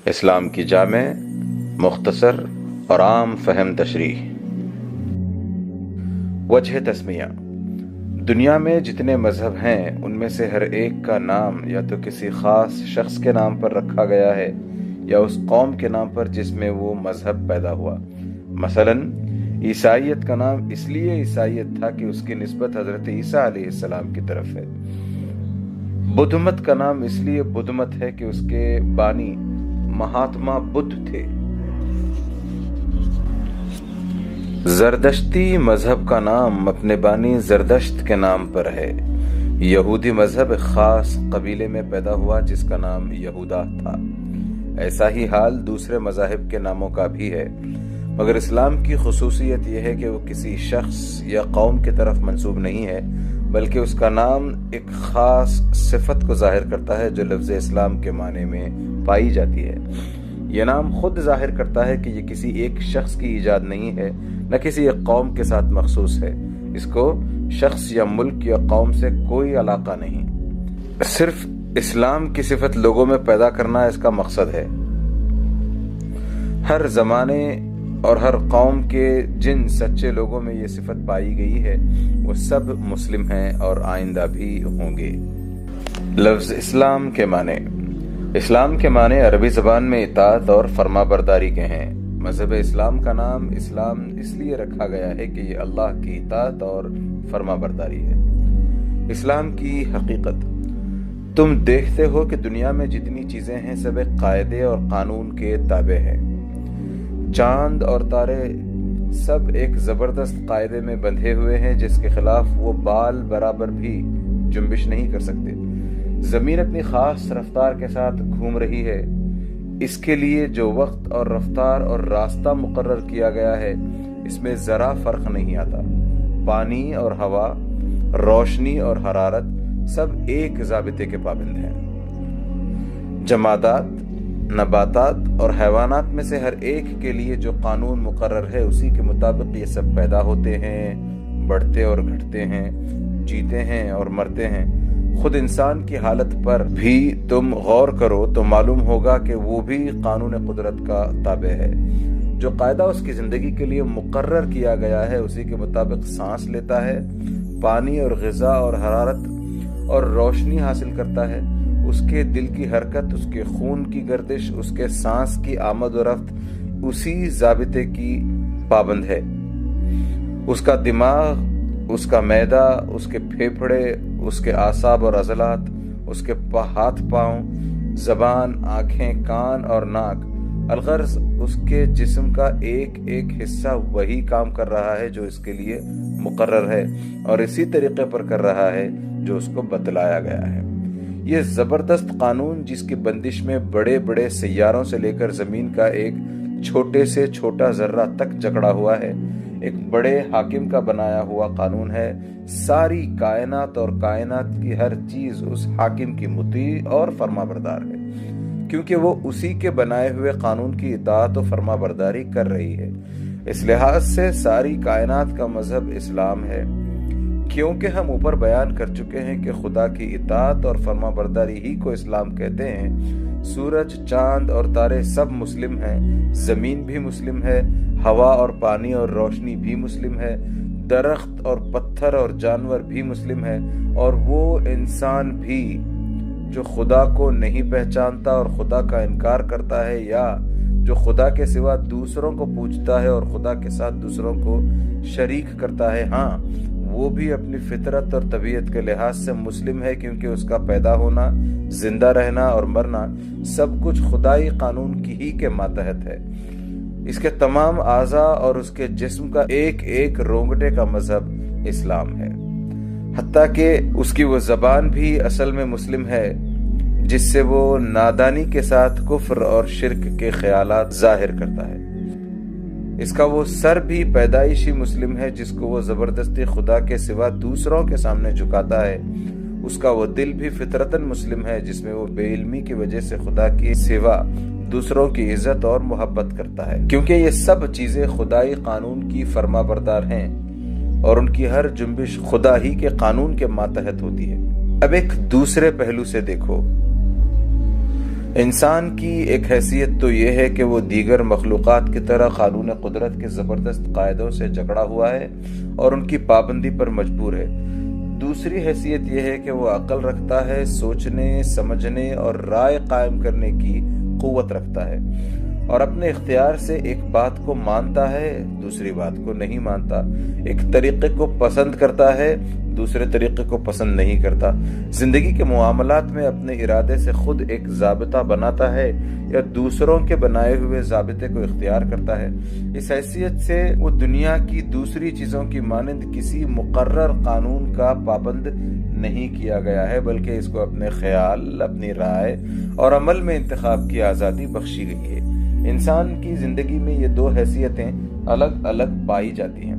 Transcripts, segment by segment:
اسلام کی جامع، مختصر اور عام فہم تشریح۔ وجہ تسمیہ: دنیا میں جتنے مذہب ہیں ان میں سے ہر ایک کا نام یا تو کسی خاص شخص کے نام پر رکھا گیا ہے یا اس قوم کے نام پر جس میں وہ مذہب پیدا ہوا۔ مثلاً عیسائیت کا نام اس لیے عیسائیت تھا کہ اس کی نسبت حضرت عیسیٰ علیہ السلام کی طرف ہے۔ بدھ مت کا نام اس لیے بدھ مت ہے کہ اس کے بانی مہاتما بدھ تھے۔ زردشتی مذہب کا نام اپنے بانی زردشت کے نام پر ہے۔ یہودی مذہب ایک خاص قبیلے میں پیدا ہوا جس کا نام یہودا تھا۔ ایسا ہی حال دوسرے مذاہب کے ناموں کا بھی ہے، مگر اسلام کی خصوصیت یہ ہے کہ وہ کسی شخص یا قوم کی طرف منسوب نہیں ہے، بلکہ اس کا نام ایک خاص صفت کو ظاہر کرتا ہے جو لفظ اسلام کے معنی میں پائی جاتی ہے۔ یہ نام خود ظاہر کرتا ہے کہ یہ کسی ایک شخص کی ایجاد نہیں ہے، نہ کسی ایک قوم کے ساتھ مخصوص ہے۔ اس کو شخص یا ملک یا قوم سے کوئی علاقہ نہیں، صرف اسلام کی صفت لوگوں میں پیدا کرنا اس کا مقصد ہے۔ ہر زمانے اور ہر قوم کے جن سچے لوگوں میں یہ صفت پائی گئی ہے وہ سب مسلم ہیں اور آئندہ بھی ہوں گے۔ لفظ اسلام کے معنی۔ اسلام کے معنی عربی زبان میں اطاعت اور فرما برداری کے ہیں۔ مذہب اسلام کا نام اسلام اس لیے رکھا گیا ہے کہ یہ اللہ کی اطاعت اور فرما برداری ہے۔ اسلام کی حقیقت: تم دیکھتے ہو کہ دنیا میں جتنی چیزیں ہیں سب ایک قاعدے اور قانون کے تابع ہیں۔ چاند اور تارے سب ایک زبردست قاعدے میں بندھے ہوئے ہیں جس کے خلاف وہ بال برابر بھی جنبش نہیں کر سکتے۔ زمین اپنی خاص رفتار کے ساتھ گھوم رہی ہے۔ اس کے لیے جو وقت اور رفتار اور راستہ مقرر کیا گیا ہے اس میں ذرا فرق نہیں آتا۔ پانی اور ہوا، روشنی اور حرارت سب ایک ضابطے کے پابند ہیں۔ جمادات، نباتات اور حیوانات میں سے ہر ایک کے لیے جو قانون مقرر ہے اسی کے مطابق یہ سب پیدا ہوتے ہیں، بڑھتے اور گھٹتے ہیں، جیتے ہیں اور مرتے ہیں۔ خود انسان کی حالت پر بھی تم غور کرو تو معلوم ہوگا کہ وہ بھی قانون قدرت کا تابع ہے۔ جو قاعدہ اس کی زندگی کے لیے مقرر کیا گیا ہے اسی کے مطابق سانس لیتا ہے، پانی اور غذا اور حرارت اور روشنی حاصل کرتا ہے۔ اس کے دل کی حرکت، اس کے خون کی گردش، اس کے سانس کی آمد و رفت اسی ضابطے کی پابند ہے۔ اس کا دماغ، اس کا معدہ، اس کے پھیپھڑے، اس کے اعصاب اور عضلات، اس کے ہاتھ پاؤں، زبان، آنکھیں، کان اور ناک، الغرض اس کے جسم کا ایک ایک حصہ وہی کام کر رہا ہے جو اس کے لیے مقرر ہے اور اسی طریقے پر کر رہا ہے جو اس کو بتلایا گیا ہے۔ یہ زبردست قانون جس کی بندش میں بڑے بڑے سیاروں سے لے کر زمین کا ایک چھوٹے سے چھوٹا ذرہ تک جکڑا ہوا ہے، ایک بڑے حاکم کا بنایا ہوا قانون ہے۔ ساری کائنات اور کائنات کی ہر چیز اس حاکم کی مطیع اور فرما بردار ہے، کیونکہ وہ اسی کے بنائے ہوئے قانون کی اطاعت و فرما برداری کر رہی ہے۔ اس لحاظ سے ساری کائنات کا مذہب اسلام ہے۔ کیونکہ ہم اوپر بیان کر چکے ہیں کہ خدا کی اطاعت اور فرما برداری ہی کو اسلام کہتے ہیں، سورج، چاند اور تارے سب مسلم ہیں، زمین بھی مسلم ہے، ہوا اور پانی اور روشنی بھی مسلم ہے، درخت اور پتھر اور جانور بھی مسلم ہے، اور وہ انسان بھی جو خدا کو نہیں پہچانتا اور خدا کا انکار کرتا ہے، یا جو خدا کے سوا دوسروں کو پوجتا ہے اور خدا کے ساتھ دوسروں کو شریک کرتا ہے، ہاں وہ بھی اپنی فطرت اور طبیعت کے لحاظ سے مسلم ہے، کیونکہ اس کا پیدا ہونا، زندہ رہنا اور مرنا سب کچھ خدائی قانون کی ہی کے ماتحت ہے۔ اس کے تمام اعضاء اور اس کے جسم کا ایک ایک رونگٹے کا مذہب اسلام ہے، حتیٰ کہ اس کی وہ زبان بھی اصل میں مسلم ہے جس سے وہ نادانی کے ساتھ کفر اور شرک کے خیالات ظاہر کرتا ہے۔ اس کا وہ سر بھی پیدائشی مسلم ہے جس کو وہ زبردستی خدا کے سوا دوسروں کے سامنے جھکاتا ہے۔ اس کا وہ دل بھی فطرتاً مسلم ہے جس میں وہ بے علمی کی وجہ سے خدا کے سوا دوسروں کی عزت اور محبت کرتا ہے، کیونکہ یہ سب چیزیں خدائی قانون کی فرما بردار ہیں اور ان کی ہر جنبش خدا ہی کے قانون کے ماتحت ہوتی ہے۔ اب ایک دوسرے پہلو سے دیکھو، انسان کی ایک حیثیت تو یہ ہے کہ وہ دیگر مخلوقات کی طرح قانون قدرت کے زبردست قاعدوں سے جکڑا ہوا ہے اور ان کی پابندی پر مجبور ہے۔ دوسری حیثیت یہ ہے کہ وہ عقل رکھتا ہے، سوچنے، سمجھنے اور رائے قائم کرنے کی قوت رکھتا ہے، اور اپنے اختیار سے ایک بات کو مانتا ہے، دوسری بات کو نہیں مانتا، ایک طریقے کو پسند کرتا ہے، دوسرے طریقے کو پسند نہیں کرتا، زندگی کے معاملات میں اپنے ارادے سے خود ایک ضابطہ بناتا ہے یا دوسروں کے بنائے ہوئے ضابطے کو اختیار کرتا ہے۔ اس حیثیت سے وہ دنیا کی دوسری چیزوں کی مانند کسی مقرر قانون کا پابند نہیں کیا گیا ہے، بلکہ اس کو اپنے خیال، اپنی رائے اور عمل میں انتخاب کی آزادی بخشی گئی ہے۔ انسان کی زندگی میں یہ دو حیثیتیں الگ الگ پائی جاتی ہیں۔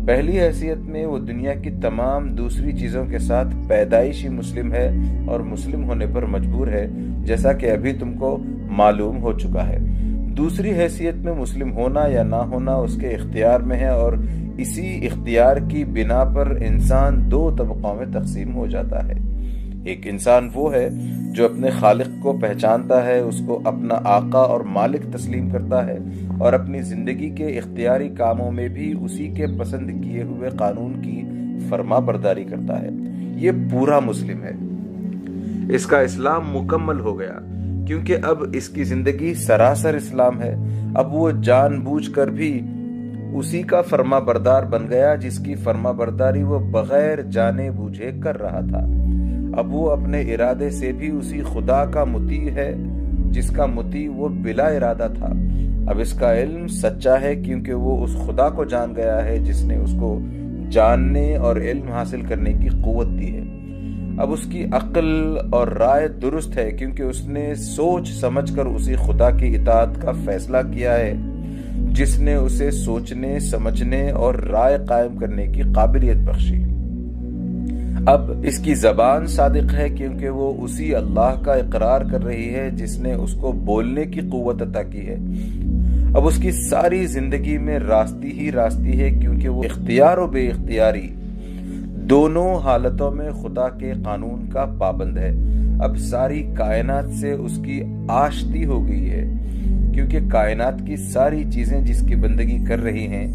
پہلی حیثیت میں وہ دنیا کی تمام دوسری چیزوں کے ساتھ پیدائشی مسلم ہے اور مسلم ہونے پر مجبور ہے، جیسا کہ ابھی تم کو معلوم ہو چکا ہے۔ دوسری حیثیت میں مسلم ہونا یا نہ ہونا اس کے اختیار میں ہے، اور اسی اختیار کی بنا پر انسان دو طبقوں میں تقسیم ہو جاتا ہے۔ ایک انسان وہ ہے جو اپنے خالق کو پہچانتا ہے، اس کو اپنا آقا اور مالک تسلیم کرتا ہے اور اپنی زندگی کے اختیاری کاموں میں بھی اسی کے پسند کیے ہوئے قانون کی فرما برداری کرتا ہے۔ یہ پورا مسلم ہے۔ اس کا اسلام مکمل ہو گیا، کیونکہ اب اس کی زندگی سراسر اسلام ہے۔ اب وہ جان بوجھ کر بھی اسی کا فرما بردار بن گیا جس کی فرما برداری وہ بغیر جانے بوجھے کر رہا تھا۔ اب وہ اپنے ارادے سے بھی اسی خدا کا مطیع ہے جس کا مطیع وہ بلا ارادہ تھا۔ اب اس کا علم سچا ہے کیونکہ وہ اس خدا کو جان گیا ہے جس نے اس کو جاننے اور علم حاصل کرنے کی قوت دی ہے۔ اب اس کی عقل اور رائے درست ہے کیونکہ اس نے سوچ سمجھ کر اسی خدا کی اطاعت کا فیصلہ کیا ہے جس نے اسے سوچنے، سمجھنے اور رائے قائم کرنے کی قابلیت بخشی۔ اب اس کی زبان صادق ہے کیونکہ وہ اسی اللہ کا اقرار کر رہی ہے جس نے اس کو بولنے کی قوت عطا کی ہے۔ اب اس کی ساری زندگی میں راستی ہی راستی ہے کیونکہ وہ اختیار و بے اختیاری دونوں حالتوں میں خدا کے قانون کا پابند ہے۔ اب ساری کائنات سے اس کی آشتی ہو گئی ہے کیونکہ کائنات کی ساری چیزیں جس کی بندگی کر رہی ہیں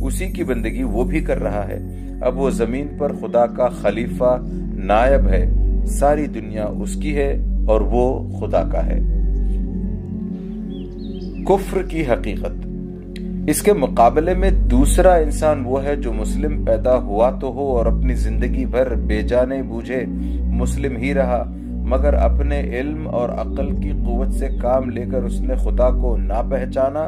اسی کی بندگی وہ بھی کر رہا ہے۔ اب وہ زمین پر خدا کا خلیفہ نائب ہے، ساری دنیا اس کی ہے اور وہ خدا کا ہے۔ کفر کی حقیقت۔ اس کے مقابلے میں دوسرا انسان وہ ہے جو مسلم پیدا ہوا تو ہو اور اپنی زندگی بھر بے جانے بوجھے مسلم ہی رہا، مگر اپنے علم اور عقل کی قوت سے کام لے کر اس نے خدا کو نہ پہچانا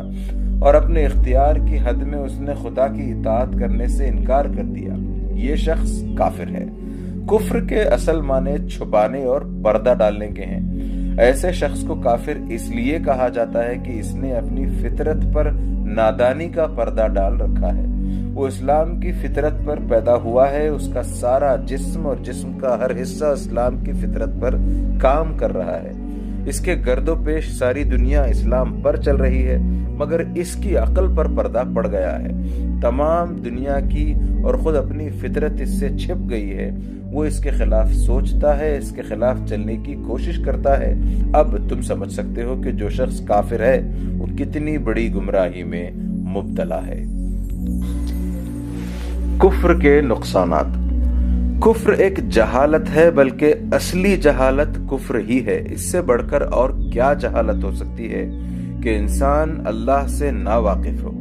اور اپنے اختیار کی حد میں اس نے خدا کی اطاعت کرنے سے انکار کر دیا۔ یہ شخص کافر ہے۔ کفر کے اصل معنی چھپانے اور پردہ ڈالنے کے ہیں۔ ایسے شخص کو کافر اس لیے کہا جاتا ہے کہ اس نے اپنی فطرت پر نادانی کا پردہ ڈال رکھا ہے۔ وہ اسلام کی فطرت پر پیدا ہوا ہے، اس کا سارا جسم اور جسم کا ہر حصہ اسلام کی فطرت پر کام کر رہا ہے۔ اس کے گرد و پیش ساری دنیا اسلام پر چل رہی ہے، مگر اس کی عقل پر پردہ پڑ گیا ہے۔ تمام دنیا کی اور خود اپنی فطرت اس سے چھپ گئی ہے۔ وہ اس کے خلاف سوچتا ہے، اس کے خلاف چلنے کی کوشش کرتا ہے۔ اب تم سمجھ سکتے ہو کہ جو شخص کافر ہے وہ کتنی بڑی گمراہی میں مبتلا ہے۔ کفر کے نقصانات۔ کفر ایک جہالت ہے، بلکہ اصلی جہالت کفر ہی ہے۔ اس سے بڑھ کر اور کیا جہالت ہو سکتی ہے کہ انسان اللہ سے نا واقف ہو۔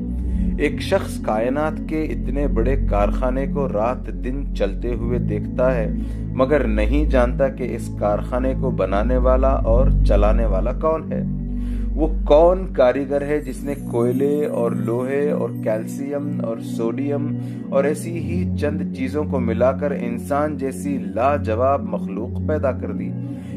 ایک شخص کائنات کے اتنے بڑے کارخانے کو رات دن چلتے ہوئے دیکھتا ہے، مگر نہیں جانتا کہ اس کارخانے کو بنانے والا اور چلانے والا کون ہے۔ وہ کون کاریگر ہے جس نے کوئلے اور لوہے اور کیلشیم اور سوڈیم اور ایسی ہی چند چیزوں کو ملا کر انسان جیسی لاجواب مخلوق پیدا کر دی۔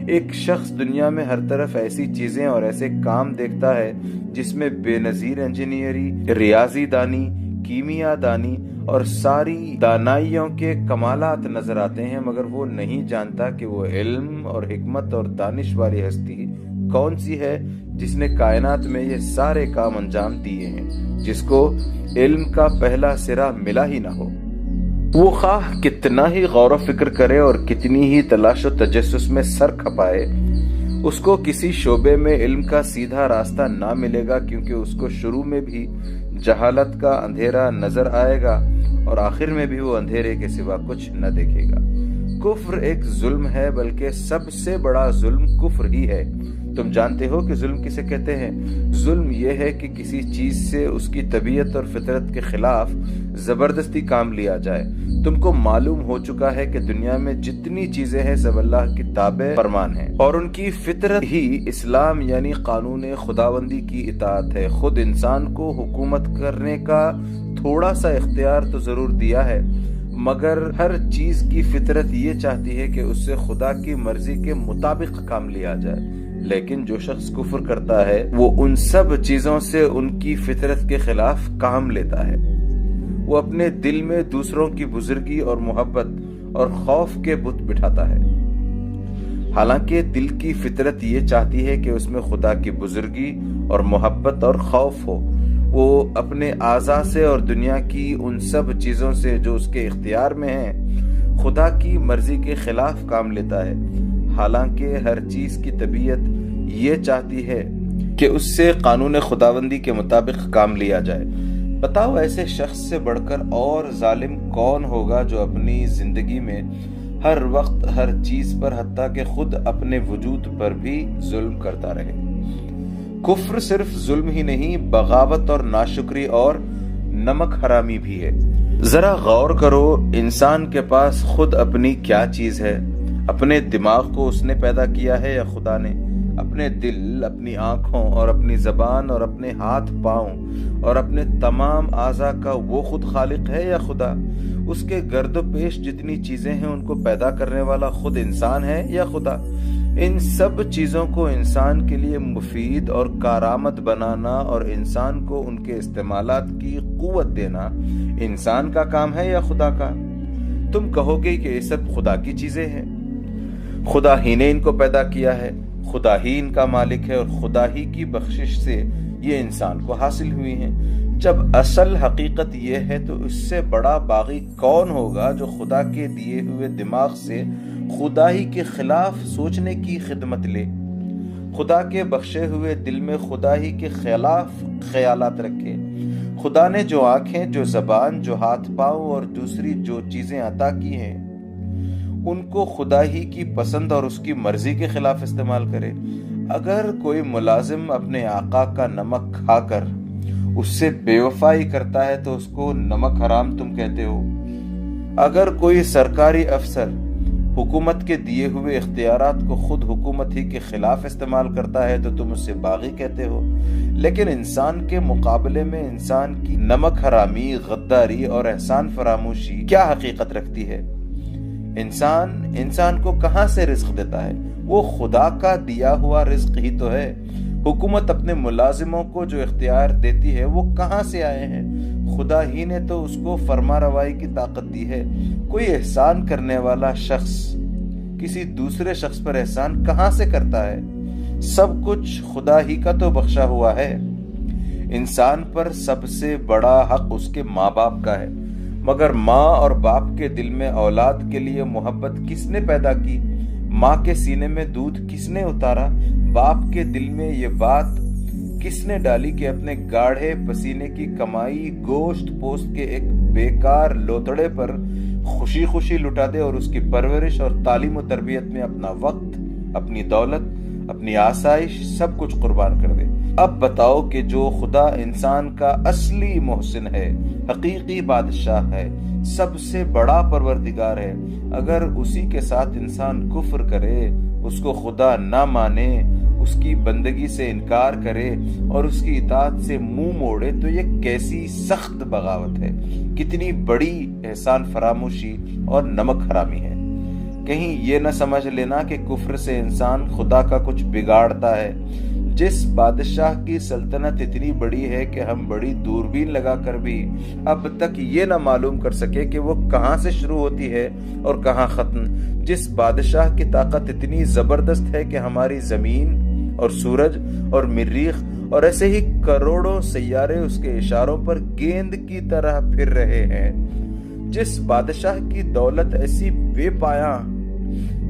ایک شخص دنیا میں ہر طرف ایسی چیزیں اور ایسے کام دیکھتا ہے جس میں بے نظیر انجینئری، ریاضی دانی، کیمیا دانی اور ساری دانائیوں کے کمالات نظر آتے ہیں، مگر وہ نہیں جانتا کہ وہ علم اور حکمت اور دانش والی ہستی کون سی ہے جس نے کائنات میں یہ سارے کام انجام دیے ہیں، جس کو علم کا پہلا سرا ملا ہی نہ ہو۔ وہ خواہ کتنا ہی غور و فکر کرے اور کتنی ہی تلاش و تجسس میں سر کھپائے، اس کو کسی شعبے میں علم کا سیدھا راستہ نہ ملے گا، کیونکہ اس کو شروع میں بھی جہالت کا اندھیرا نظر آئے گا اور آخر میں بھی وہ اندھیرے کے سوا کچھ نہ دیکھے گا۔ کفر ایک ظلم ہے، بلکہ سب سے بڑا ظلم کفر ہی ہے۔ تم جانتے ہو کہ ظلم کسے کہتے ہیں؟ ظلم یہ ہے کہ کسی چیز سے اس کی طبیعت اور فطرت کے خلاف زبردستی کام لیا جائے۔ تم کو معلوم ہو چکا ہے کہ دنیا میں جتنی چیزیں ہیں سب اللہ کی تابع فرمان ہیں، اور ان کی فطرت ہی اسلام یعنی قانون خداوندی کی اطاعت ہے۔ خود انسان کو حکومت کرنے کا تھوڑا سا اختیار تو ضرور دیا ہے، مگر ہر چیز کی فطرت یہ چاہتی ہے کہ اس سے خدا کی مرضی کے مطابق کام لیا جائے۔ لیکن جو شخص کفر کرتا ہے وہ ان سب چیزوں سے ان کی فطرت کے خلاف کام لیتا ہے۔ وہ اپنے دل میں دوسروں کی بزرگی اور محبت اور خوف کے بت بٹھاتا ہے، حالانکہ دل کی فطرت یہ چاہتی ہے کہ اس میں خدا کی بزرگی اور محبت اور خوف ہو۔ وہ اپنے اعضاء سے اور دنیا کی ان سب چیزوں سے جو اس کے اختیار میں ہیں خدا کی مرضی کے خلاف کام لیتا ہے، حالانکہ ہر چیز کی طبیعت یہ چاہتی ہے کہ اس سے قانون خداوندی کے مطابق کام لیا جائے۔ بتاؤ ایسے شخص سے بڑھ کر اور ظالم کون ہوگا جو اپنی زندگی میں ہر وقت ہر چیز پر حتیٰ کہ خود اپنے وجود پر بھی ظلم کرتا رہے۔ کفر صرف ظلم ہی نہیں، بغاوت اور ناشکری اور نمک حرامی بھی ہے۔ ذرا غور کرو، انسان کے پاس خود اپنی کیا چیز ہے؟ اپنے دماغ کو اس نے پیدا کیا ہے یا خدا نے؟ اپنے دل، اپنی آنکھوں اور اپنی زبان اور اپنے ہاتھ پاؤں اور اپنے تمام اعضاء کا وہ خود خالق ہے یا خدا؟ اس کے گرد و پیش جتنی چیزیں ہیں ان کو پیدا کرنے والا خود انسان ہے یا خدا؟ ان سب چیزوں کو انسان کے لیے مفید اور کارآمد بنانا اور انسان کو ان کے استعمالات کی قوت دینا انسان کا کام ہے یا خدا کا؟ تم کہو گے کہ یہ سب خدا کی چیزیں ہیں، خدا ہی نے ان کو پیدا کیا ہے، خدا ہی ان کا مالک ہے اور خدا ہی کی بخشش سے یہ انسان کو حاصل ہوئی ہیں۔ جب اصل حقیقت یہ ہے تو اس سے بڑا باغی کون ہوگا جو خدا کے دیے ہوئے دماغ سے خدا ہی کے خلاف سوچنے کی خدمت لے، خدا کے بخشے ہوئے دل میں خدا ہی کے خلاف خیالات رکھے۔ خدا نے جو آنکھیں، جو زبان، جو ہاتھ پاؤں اور دوسری جو چیزیں عطا کی ہیں ان کو خدا ہی کی پسند اور اس کی مرضی کے خلاف استعمال کرے۔ اگر کوئی ملازم اپنے آقا کا نمک کھا کر اس سے بے وفائی کرتا ہے تو اس کو نمک حرام تم کہتے ہو۔ اگر کوئی سرکاری افسر حکومت کے دیے ہوئے اختیارات کو خود حکومت ہی کے خلاف استعمال کرتا ہے تو تم اسے باغی کہتے ہو۔ لیکن انسان کے مقابلے میں انسان کی نمک حرامی، غداری اور احسان فراموشی کیا حقیقت رکھتی ہے؟ انسان کو کہاں سے رزق دیتا ہے؟ وہ خدا کا دیا ہوا رزق ہی تو ہے۔ حکومت اپنے ملازموں کو جو اختیار دیتی ہے وہ کہاں سے آئے ہیں؟ خدا ہی نے تو اس کو فرما روائی کی طاقت دی ہے۔ کوئی احسان کرنے والا شخص کسی دوسرے شخص پر احسان کہاں سے کرتا ہے؟ سب کچھ خدا ہی کا تو بخشا ہوا ہے۔ انسان پر سب سے بڑا حق اس کے ماں باپ کا ہے، مگر ماں اور باپ کے دل میں اولاد کے لیے محبت کس نے پیدا کی؟ ماں کے سینے میں دودھ کس نے اتارا؟ باپ کے دل میں یہ بات کس نے ڈالی کہ اپنے گاڑھے پسینے کی کمائی گوشت پوست کے ایک بیکار لوتڑے پر خوشی خوشی لٹا دے اور اس کی پرورش اور تعلیم و تربیت میں اپنا وقت، اپنی دولت، اپنی آسائش سب کچھ قربان کر دے؟ اب بتاؤ کہ جو خدا انسان کا اصلی محسن ہے، حقیقی بادشاہ ہے، سب سے بڑا پروردگار ہے، اگر اسی کے ساتھ انسان کفر کرے، اس کو خدا نہ مانے، اس کی بندگی سے انکار کرے اور اس کی اطاعت سے منہ موڑے تو یہ کیسی سخت بغاوت ہے، کتنی بڑی احسان فراموشی اور نمک حرامی ہے۔ کہیں یہ نہ سمجھ لینا کہ کفر سے انسان خدا کا کچھ بگاڑتا ہے۔ جس بادشاہ کی سلطنت اتنی بڑی ہے کہ ہم بڑی دوربین لگا کر بھی اب تک یہ نہ معلوم کر سکے کہ وہ کہاں سے شروع ہوتی ہے اور کہاں ختم، جس بادشاہ کی طاقت اتنی زبردست ہے کہ ہماری زمین اور سورج اور مریخ اور ایسے ہی کروڑوں سیارے اس کے اشاروں پر گیند کی طرح پھر رہے ہیں، جس بادشاہ کی دولت ایسی بے پایاں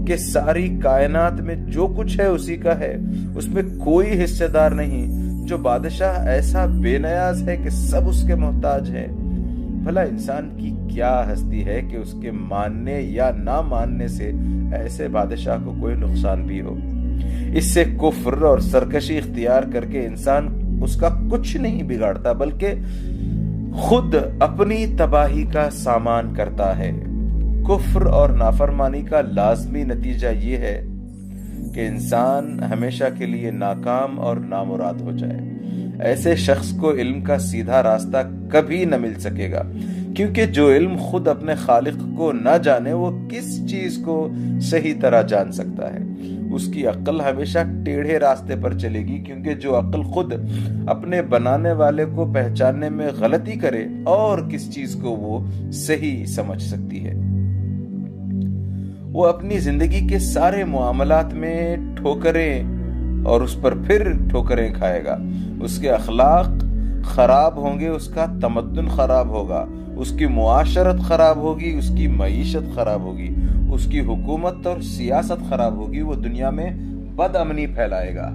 کہ ساری کائنات میں جو کچھ ہے اسی کا ہے، اس میں کوئی حصے دار نہیں، جو بادشاہ ایسا بے نیاز ہے کہ سب اس کے محتاج ہے۔ بھلا انسان کی کیا ہستی ہے کہ اس کے ماننے یا نہ ماننے سے ایسے بادشاہ کو کوئی نقصان بھی ہو۔ اس سے کفر اور سرکشی اختیار کر کے انسان اس کا کچھ نہیں بگاڑتا، بلکہ خود اپنی تباہی کا سامان کرتا ہے۔ کفر اور نافرمانی کا لازمی نتیجہ یہ ہے کہ انسان ہمیشہ کے لیے ناکام اور نامراد ہو جائے۔ ایسے شخص کو علم کا سیدھا راستہ کبھی نہ مل سکے گا، کیونکہ جو علم خود اپنے خالق کو نہ جانے وہ کس چیز کو صحیح طرح جان سکتا ہے؟ اس کی عقل ہمیشہ ٹیڑھے راستے پر چلے گی، کیونکہ جو عقل خود اپنے بنانے والے کو پہچاننے میں غلطی کرے اور کس چیز کو وہ صحیح سمجھ سکتی ہے۔ وہ اپنی زندگی کے سارے معاملات میں ٹھوکریں اور اس پر پھر ٹھوکریں کھائے گا۔ اس کے اخلاق خراب ہوں گے، اس کا تمدن خراب ہوگا، اس کی معاشرت خراب ہوگی، اس کی معیشت خراب ہوگی، اس کی حکومت اور سیاست خراب ہوگی، وہ دنیا میں بد امنی پھیلائے گا،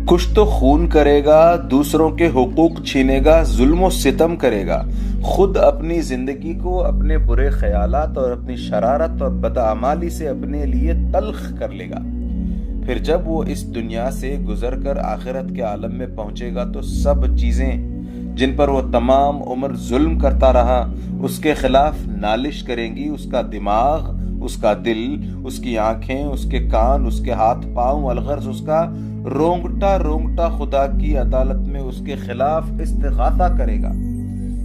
کچھ تو خون کرے گا، دوسروں کے حقوق چھینے گا، ظلم و ستم کرے گا، خود اپنی زندگی کو اپنے برے خیالات اور اپنی شرارت اور بدعمالی سے اپنے لیے تلخ کر لے گا۔ پھر جب وہ اس دنیا سے گزر کر آخرت کے عالم میں پہنچے گا تو سب چیزیں جن پر وہ تمام عمر ظلم کرتا رہا اس کے خلاف نالش کریں گی۔ اس کا دماغ، اس کا دل، اس کی آنکھیں، اس کے کان، اس کے ہاتھ پاؤں، الغرض اس کا رونگٹا رونگٹا خدا کی عدالت میں اس کے خلاف استغاثہ کرے گا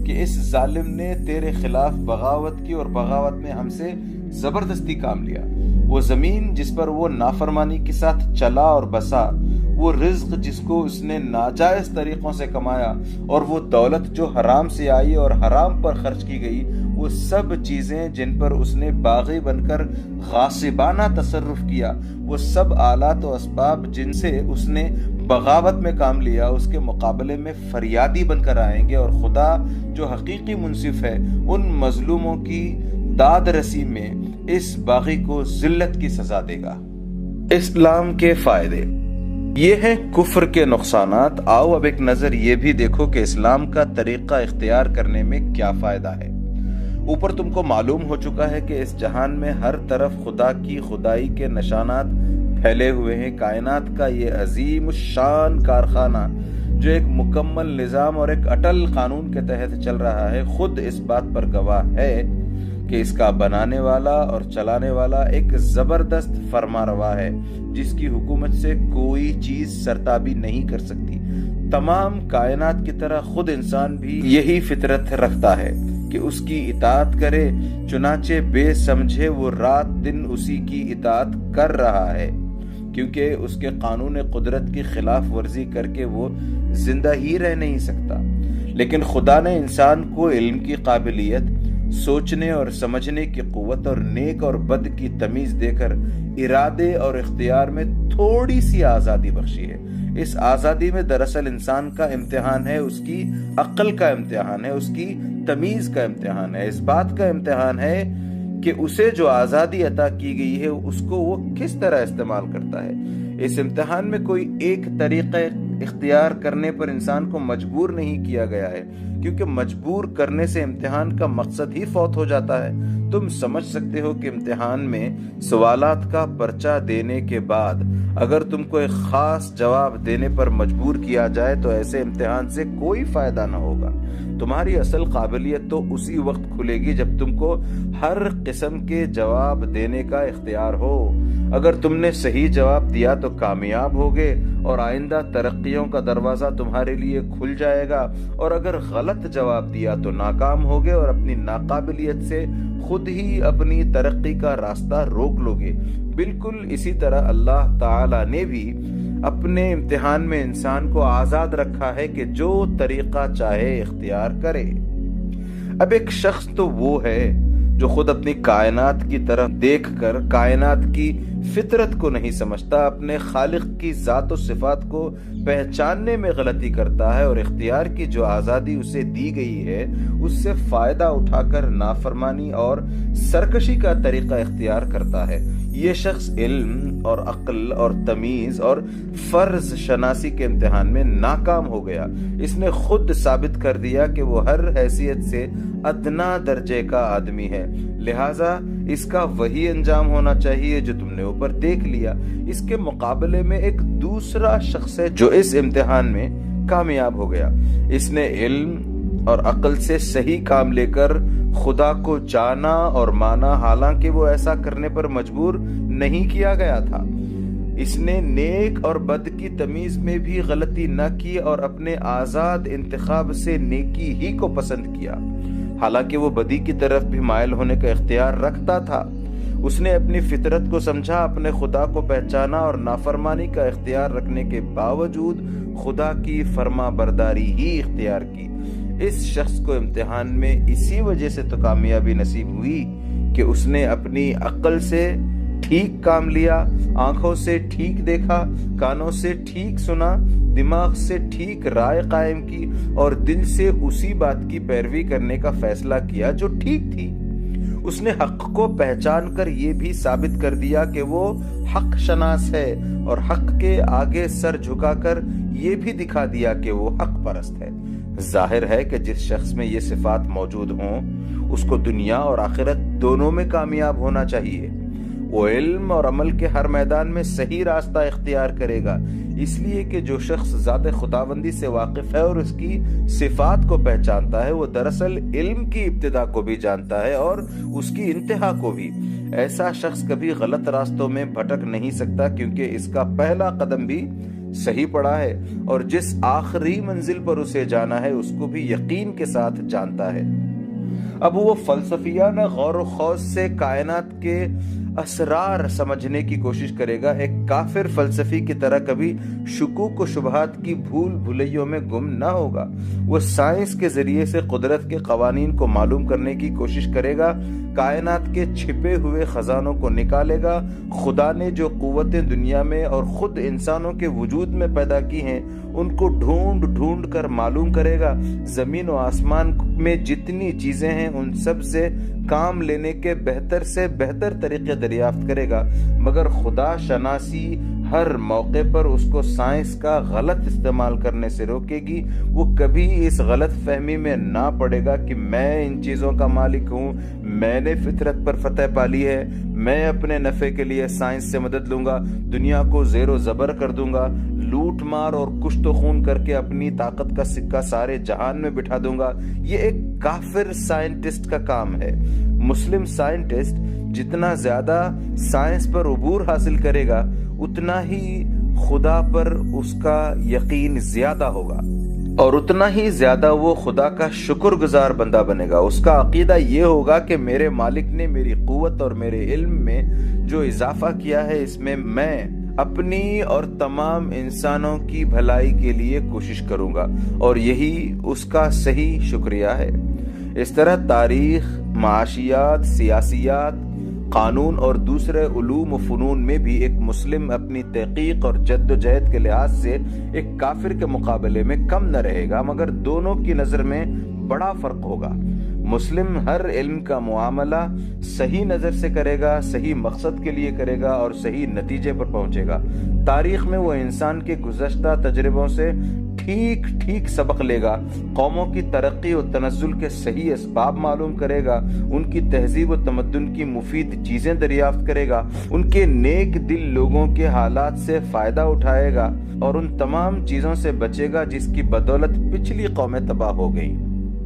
کہ اس ظالم نے تیرے خلاف بغاوت کی اور بغاوت میں ہم سے زبردستی کام لیا۔ وہ زمین جس پر وہ نافرمانی کے ساتھ چلا اور بسا، وہ رزق جس کو اس نے ناجائز طریقوں سے کمایا، اور وہ دولت جو حرام سے آئی اور حرام پر خرچ کی گئی، وہ سب چیزیں جن پر اس نے باغی بن کر غاصبانہ تصرف کیا، وہ سب آلات و اسباب جن سے اس نے بغاوت میں کام لیا، اس کے مقابلے میں فریادی بن کر آئیں گے، اور خدا جو حقیقی منصف ہے ان مظلوموں کی داد رسی میں اس باغی کو ذلت کی سزا دے گا۔ اسلام کے فائدے یہ ہیں کفر کے نقصانات۔ آؤ اب ایک نظر یہ بھی دیکھو کہ اسلام کا طریقہ اختیار کرنے میں کیا فائدہ ہے۔ اوپر تم کو معلوم ہو چکا ہے کہ اس جہان میں ہر طرف خدا کی خدائی کے نشانات پھیلے ہوئے ہیں۔ کائنات کا یہ عظیم الشان کارخانہ جو ایک مکمل نظام اور ایک اٹل قانون کے تحت چل رہا ہے، خود اس بات پر گواہ ہے کہ اس کا بنانے والا اور چلانے والا ایک زبردست فرما روا ہے جس کی حکومت سے کوئی چیز سرتابی نہیں کر سکتی۔ تمام کائنات کی طرح خود انسان بھی یہی فطرت رکھتا ہے کہ اس کی اطاعت کرے، چنانچہ بے سمجھے وہ رات دن اسی کی اطاعت کر رہا ہے، کیونکہ اس کے قانون قدرت کی خلاف ورزی کر کے وہ زندہ ہی رہ نہیں سکتا۔ لیکن خدا نے انسان کو علم کی قابلیت، سوچنے اور سمجھنے کی قوت اور نیک اور بد کی تمیز دے کر ارادے اور اختیار میں تھوڑی سی آزادی بخشی ہے۔ اس آزادی میں دراصل انسان کا امتحان ہے، اس کی عقل کا امتحان ہے، اس کی تمیز کا امتحان ہے، اس بات کا امتحان ہے کہ اسے جو آزادی عطا کی گئی ہے اس کو وہ کس طرح استعمال کرتا ہے۔ اس امتحان میں کوئی ایک طریقہ اختیار کرنے پر انسان کو مجبور نہیں کیا گیا ہے، کیونکہ مجبور کرنے سے امتحان کا مقصد ہی فوت ہو جاتا ہے۔ تم سمجھ سکتے ہو کہ امتحان میں سوالات کا پرچہ دینے کے بعد اگر تم کو ایک خاص جواب دینے پر مجبور کیا جائے تو ایسے امتحان سے کوئی فائدہ نہ ہوگا۔ تمہاری اصل قابلیت تو اسی وقت کھلے گی جب تم کو ہر قسم کے جواب دینے کا اختیار ہو۔ اگر تم نے صحیح جواب دیا تو کامیاب ہوگے اور آئندہ ترقیوں کا دروازہ تمہارے لیے کھل جائے گا، اور اگر غلط جواب دیا تو ناکام ہوگے اور اپنی ناقابلیت سے خود ہی اپنی ترقی کا راستہ روک لوگے۔ بالکل اسی طرح اللہ تعالی نے بھی اپنے امتحان میں انسان کو آزاد رکھا ہے کہ جو طریقہ چاہے اختیار کرے۔ اب ایک شخص تو وہ ہے جو خود اپنی کائنات کی طرف دیکھ کر کائنات کی فطرت کو نہیں سمجھتا، اپنے خالق کی ذات و صفات کو پہچاننے میں غلطی کرتا ہے اور اختیار کی جو آزادی اسے دی گئی ہے اس سے فائدہ اٹھا کر نافرمانی اور سرکشی کا طریقہ اختیار کرتا ہے، یہ شخص علم اور عقل اور تمیز اور فرض شناسی کے امتحان میں ناکام ہو گیا۔ اس نے خود ثابت کر دیا کہ وہ ہر حیثیت سے ادنا درجے کا آدمی ہے، لہٰذا اس کا وہی انجام ہونا چاہیے جو تم نے اوپر دیکھ لیا۔ اس کے مقابلے میں ایک دوسرا شخص ہے جو اس امتحان میں کامیاب ہو گیا۔ اس نے علم اور عقل سے صحیح کام لے کر خدا کو جانا اور مانا، حالانکہ وہ ایسا کرنے پر مجبور نہیں کیا گیا تھا۔ اس نے نیک اور بد کی تمیز میں بھی غلطی نہ کی اور اپنے آزاد انتخاب سے نیکی ہی کو پسند کیا، حالانکہ وہ بدی کی طرف بھی مائل ہونے کا اختیار رکھتا تھا۔ اس نے اپنی فطرت کو سمجھا، اپنے خدا کو پہچانا اور نافرمانی کا اختیار رکھنے کے باوجود خدا کی فرما برداری ہی اختیار کی۔ اس شخص کو امتحان میں اسی وجہ سے تو کامیابی نصیب ہوئی کہ اس نے اپنی عقل سے ٹھیک کام لیا، آنکھوں سے ٹھیک دیکھا، کانوں سے ٹھیک سنا، دماغ سے ٹھیک رائے قائم کی اور دل سے اسی بات کی پیروی کرنے کا فیصلہ کیا جو ٹھیک تھی۔ اس نے حق کو پہچان کر یہ بھی ثابت کر دیا کہ وہ حق شناس ہے اور حق کے آگے سر جھکا کر یہ بھی دکھا دیا کہ وہ حق پرست ہے۔ ظاہر ہے کہ جس شخص میں یہ صفات موجود ہوں اس کو دنیا اور آخرت دونوں میں کامیاب ہونا چاہیے۔ وہ علم اور عمل کے ہر میدان میں صحیح راستہ اختیار کرے گا، اس لیے کہ جو شخص ذات خداوندی سے واقف ہے اور اس کی صفات کو پہچانتا ہے وہ دراصل علم کی ابتدا کو بھی جانتا ہے اور اس کی انتہا کو بھی۔ ایسا شخص کبھی غلط راستوں میں بھٹک نہیں سکتا کیونکہ اس کا پہلا قدم بھی صحیح پڑا ہے اور جس آخری منزل پر اسے جانا ہے اس کو بھی یقین کے ساتھ جانتا ہے۔ اب وہ فلسفیانہ غور و خوض سے کائنات کے اسرار سمجھنے کی کوشش کرے گا، ایک کافر فلسفی کی طرح کبھی شکوک و شبہات کی بھول بھلیوں میں گم نہ ہوگا۔ وہ سائنس کے ذریعے سے قدرت کے قوانین کو معلوم کرنے کی کوشش کرے گا، کائنات کے چھپے ہوئے خزانوں کو نکالے گا، خدا نے جو قوتیں دنیا میں اور خود انسانوں کے وجود میں پیدا کی ہیں ان کو ڈھونڈ ڈھونڈ کر معلوم کرے گا، زمین و آسمان میں جتنی چیزیں ہیں ان سب سے کام لینے کے بہتر سے بہتر طریقے دریافت کرے گا، مگر خدا شناسی ہر موقع پر اس کو سائنس کا غلط استعمال کرنے سے روکے گی۔ وہ کبھی اس غلط فہمی میں نہ پڑے گا کہ میں ان چیزوں کا مالک ہوں، میں نے فطرت پر فتح پالی ہے، میں اپنے نفع کے لیے سائنس سے مدد لوں گا، دنیا کو زیر و زبر کر دوں گا، لوٹ مار اور کشت و خون کر کے اپنی طاقت کا سکہ سارے جہان میں بٹھا دوں گا۔ یہ ایک کافر سائنٹسٹ کا کام ہے۔ مسلم سائنٹسٹ جتنا زیادہ سائنس پر عبور حاصل کرے گا اتنا ہی خدا پر اس کا یقین زیادہ ہوگا اور اتنا ہی زیادہ وہ خدا کا شکر گزار بندہ بنے گا۔ اس کا عقیدہ یہ ہوگا کہ میرے مالک نے میری قوت اور میرے علم میں جو اضافہ کیا ہے اس میں میں اپنی اور تمام انسانوں کی بھلائی کے لیے کوشش کروں گا اور یہی اس کا صحیح شکریہ ہے۔ اس طرح تاریخ، معاشیات، سیاسیات، قانون اور دوسرے علوم و فنون میں بھی ایک مسلم اپنی تحقیق اور جد و جہد کے لحاظ سے ایک کافر کے مقابلے میں کم نہ رہے گا، مگر دونوں کی نظر میں بڑا فرق ہوگا۔ مسلم ہر علم کا معاملہ صحیح نظر سے کرے گا، صحیح مقصد کے لیے کرے گا اور صحیح نتیجے پر پہنچے گا۔ تاریخ میں وہ انسان کے گزشتہ تجربوں سے ٹھیک ٹھیک سبق لے گا، قوموں کی ترقی و تنزل کے صحیح اسباب معلوم کرے گا، ان کی تہذیب و تمدن کی مفید چیزیں دریافت کرے گا، ان کے نیک دل لوگوں کے حالات سے فائدہ اٹھائے گا اور ان تمام چیزوں سے بچے گا جس کی بدولت پچھلی قومیں تباہ ہو گئیں۔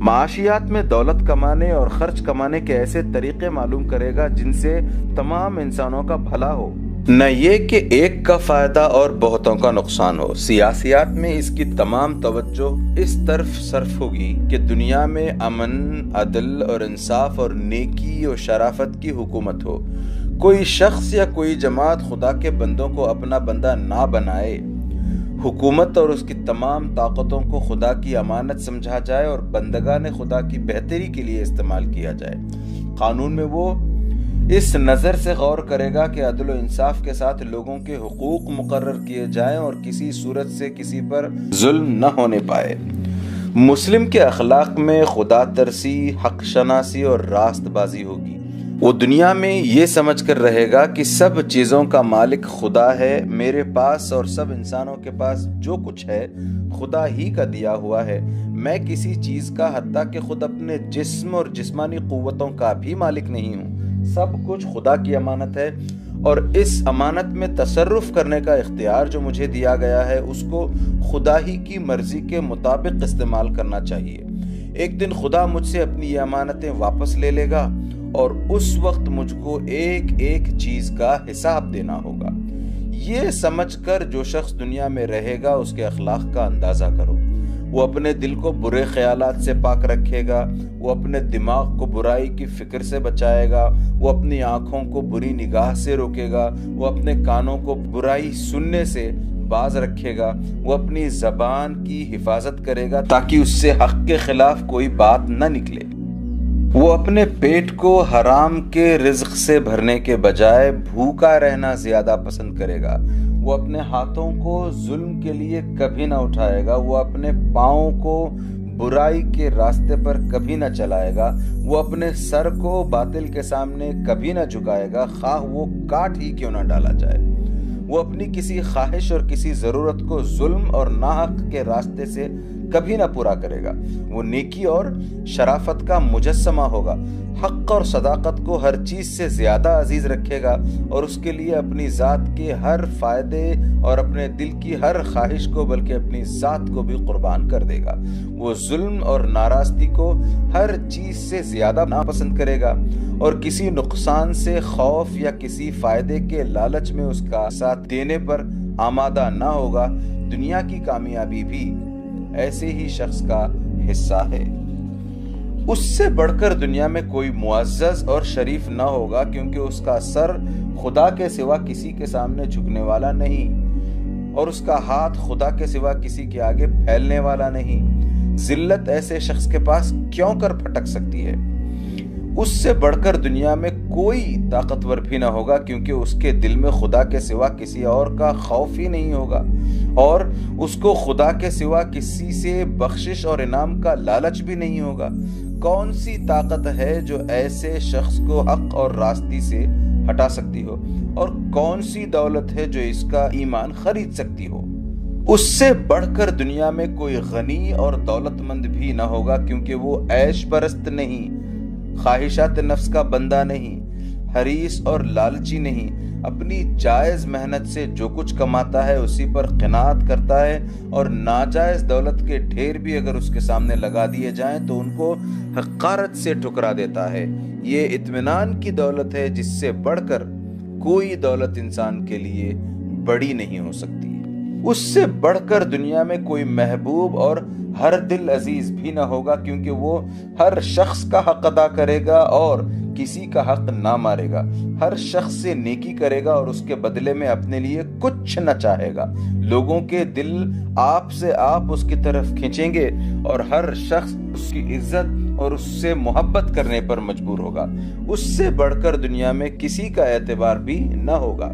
معاشیات میں دولت کمانے اور خرچ کمانے کے ایسے طریقے معلوم کرے گا جن سے تمام انسانوں کا بھلا ہو، نہ یہ کہ ایک کا فائدہ اور بہتوں کا نقصان ہو۔ سیاسیات میں اس کی تمام توجہ اس طرف صرف ہوگی کہ دنیا میں امن، عدل اور انصاف اور نیکی اور شرافت کی حکومت ہو۔ کوئی شخص یا کوئی جماعت خدا کے بندوں کو اپنا بندہ نہ بنائے، حکومت اور اس کی تمام طاقتوں کو خدا کی امانت سمجھا جائے اور بندگان خدا کی بہتری کے لیے استعمال کیا جائے۔ قانون میں وہ اس نظر سے غور کرے گا کہ عدل و انصاف کے ساتھ لوگوں کے حقوق مقرر کیے جائیں اور کسی صورت سے کسی پر ظلم نہ ہونے پائے۔ مسلم کے اخلاق میں خدا ترسی، حق شناسی اور راست بازی ہوگی۔ وہ دنیا میں یہ سمجھ کر رہے گا کہ سب چیزوں کا مالک خدا ہے، میرے پاس اور سب انسانوں کے پاس جو کچھ ہے خدا ہی کا دیا ہوا ہے، میں کسی چیز کا حتیٰ کہ خود اپنے جسم اور جسمانی قوتوں کا بھی مالک نہیں ہوں، سب کچھ خدا کی امانت ہے اور اس امانت میں تصرف کرنے کا اختیار جو مجھے دیا گیا ہے اس کو خدا ہی کی مرضی کے مطابق استعمال کرنا چاہیے۔ ایک دن خدا مجھ سے اپنی یہ امانتیں واپس لے لے گا اور اس وقت مجھ کو ایک ایک چیز کا حساب دینا ہوگا۔ یہ سمجھ کر جو شخص دنیا میں رہے گا اس کے اخلاق کا اندازہ کرو۔ وہ اپنے دل کو برے خیالات سے پاک رکھے گا، وہ اپنے دماغ کو برائی کی فکر سے بچائے گا، وہ اپنی آنکھوں کو بری نگاہ سے روکے گا، وہ اپنے کانوں کو برائی سننے سے باز رکھے گا، وہ اپنی زبان کی حفاظت کرے گا تاکہ اس سے حق کے خلاف کوئی بات نہ نکلے۔ وہ اپنے پیٹ کو حرام کے رزق سے بھرنے کے بجائے بھوکا رہنا زیادہ پسند کرے گا۔ وہ اپنے ہاتھوں کو ظلم کے لیے کبھی نہ اٹھائے گا، وہ اپنے پاؤں کو برائی کے راستے پر کبھی نہ چلائے گا، وہ اپنے سر کو باطل کے سامنے کبھی نہ جھکائے گا، خواہ وہ کاٹ ہی کیوں نہ ڈالا جائے۔ وہ اپنی کسی خواہش اور کسی ضرورت کو ظلم اور ناحق کے راستے سے کبھی نہ پورا کرے گا۔ وہ نیکی اور شرافت کا مجسمہ ہوگا، حق اور صداقت کو ہر چیز سے زیادہ عزیز رکھے گا اور اس کے لیے اپنی ذات کے ہر فائدے اور اپنے دل کی ہر خواہش کو بلکہ اپنی ذات کو بھی قربان کر دے گا۔ وہ ظلم اور ناراستی کو ہر چیز سے زیادہ ناپسند کرے گا اور کسی نقصان سے خوف یا کسی فائدے کے لالچ میں اس کا ساتھ دینے پر آمادہ نہ ہوگا۔ دنیا کی کامیابی بھی ایسے ہی شخص کا حصہ ہے۔ اس سے بڑھ کر دنیا میں کوئی معزز اور شریف نہ ہوگا کیونکہ اس کا سر خدا کے سوا کسی کے سامنے جھکنے والا نہیں اور اس کا ہاتھ خدا کے سوا کسی کے آگے پھیلنے والا نہیں۔ ذلت ایسے شخص کے پاس کیوں کر پھٹک سکتی ہے؟ اس سے بڑھ کر دنیا میں کوئی طاقتور بھی نہ ہوگا کیونکہ اس کے دل میں خدا کے سوا کسی اور کا خوف ہی نہیں ہوگا اور اس کو خدا کے سوا کسی سے بخشش اور انعام کا لالچ بھی نہیں ہوگا۔ کون سی طاقت ہے جو ایسے شخص کو حق اور راستی سے ہٹا سکتی ہو اور کون سی دولت ہے جو اس کا ایمان خرید سکتی ہو؟ اس سے بڑھ کر دنیا میں کوئی غنی اور دولت مند بھی نہ ہوگا کیونکہ وہ عیش پرست نہیں، خواہشات نفس کا بندہ نہیں، حریص اور لالچی نہیں، اپنی جائز محنت سے جو کچھ کماتا ہے اسی پر قناعت کرتا ہے اور ناجائز دولت کے ڈھیر بھی اگر اس کے سامنے لگا دیے جائیں تو ان کو حقارت سے ٹھکرا دیتا ہے۔ یہ اطمینان کی دولت ہے جس سے بڑھ کر کوئی دولت انسان کے لیے بڑی نہیں ہو سکتی۔ اس سے بڑھ کر دنیا میں کوئی محبوب اور ہر دل عزیز بھی نہ ہوگا کیونکہ وہ ہر شخص کا حق ادا کرے گا اور کسی کا حق نہ مارے گا، ہر شخص سے نیکی کرے گا اور اس کے بدلے میں اپنے لیے کچھ نہ چاہے گا۔ لوگوں کے دل آپ سے آپ اس کی طرف کھینچیں گے اور ہر شخص اس کی عزت اور اس سے محبت کرنے پر مجبور ہوگا۔ اس سے بڑھ کر دنیا میں کسی کا اعتبار بھی نہ ہوگا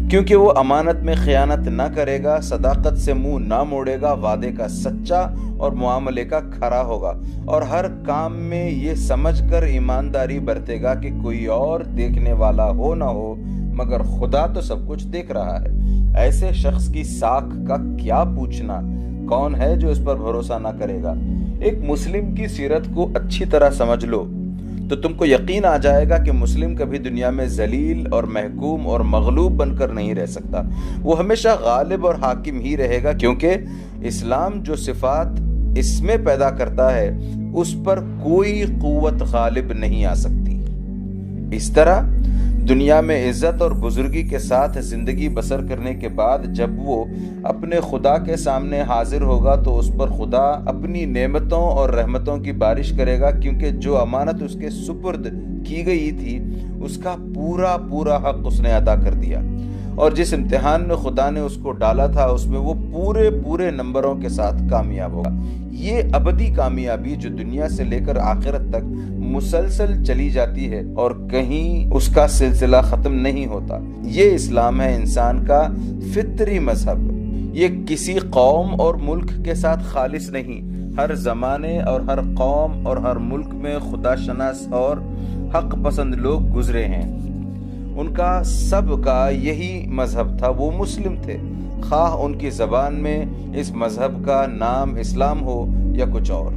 کیونکہ وہ امانت میں خیانت نہ کرے گا، صداقت سے منہ نہ موڑے گا، وعدے کا سچا اور معاملے کا کھرا ہوگا اور ہر کام میں یہ سمجھ کر ایمانداری برتے گا کہ کوئی اور دیکھنے والا ہو نہ ہو مگر خدا تو سب کچھ دیکھ رہا ہے۔ ایسے شخص کی ساکھ کا کیا پوچھنا، کون ہے جو اس پر بھروسہ نہ کرے گا؟ ایک مسلم کی سیرت کو اچھی طرح سمجھ لو تو تم کو یقین آ جائے گا کہ مسلم کبھی دنیا میں ذلیل اور محکوم اور مغلوب بن کر نہیں رہ سکتا، وہ ہمیشہ غالب اور حاکم ہی رہے گا کیونکہ اسلام جو صفات اس میں پیدا کرتا ہے اس پر کوئی قوت غالب نہیں آ سکتی۔ اس طرح دنیا میں عزت اور بزرگی کے ساتھ زندگی بسر کرنے کے بعد جب وہ اپنے خدا کے سامنے حاضر ہوگا تو اس پر خدا اپنی نعمتوں اور رحمتوں کی بارش کرے گا کیونکہ جو امانت اس کے سپرد کی گئی تھی اس کا پورا حق اس نے ادا کر دیا اور جس امتحان میں خدا نے اس کو ڈالا تھا اس میں وہ پورے نمبروں کے ساتھ کامیاب ہوگا۔ یہ ابدی کامیابی جو دنیا سے لے کر آخرت تک مسلسل چلی جاتی ہے اور کہیں اس کا سلسلہ ختم نہیں ہوتا، یہ اسلام ہے، انسان کا فطری مذہب۔ یہ کسی قوم اور ملک کے ساتھ خالص نہیں، ہر زمانے اور ہر قوم اور ہر ملک میں خدا شناس اور حق پسند لوگ گزرے ہیں، ان کا سب کا یہی مذہب تھا، وہ مسلم تھے، خواہ ان کی زبان میں اس مذہب کا نام اسلام ہو یا کچھ اور۔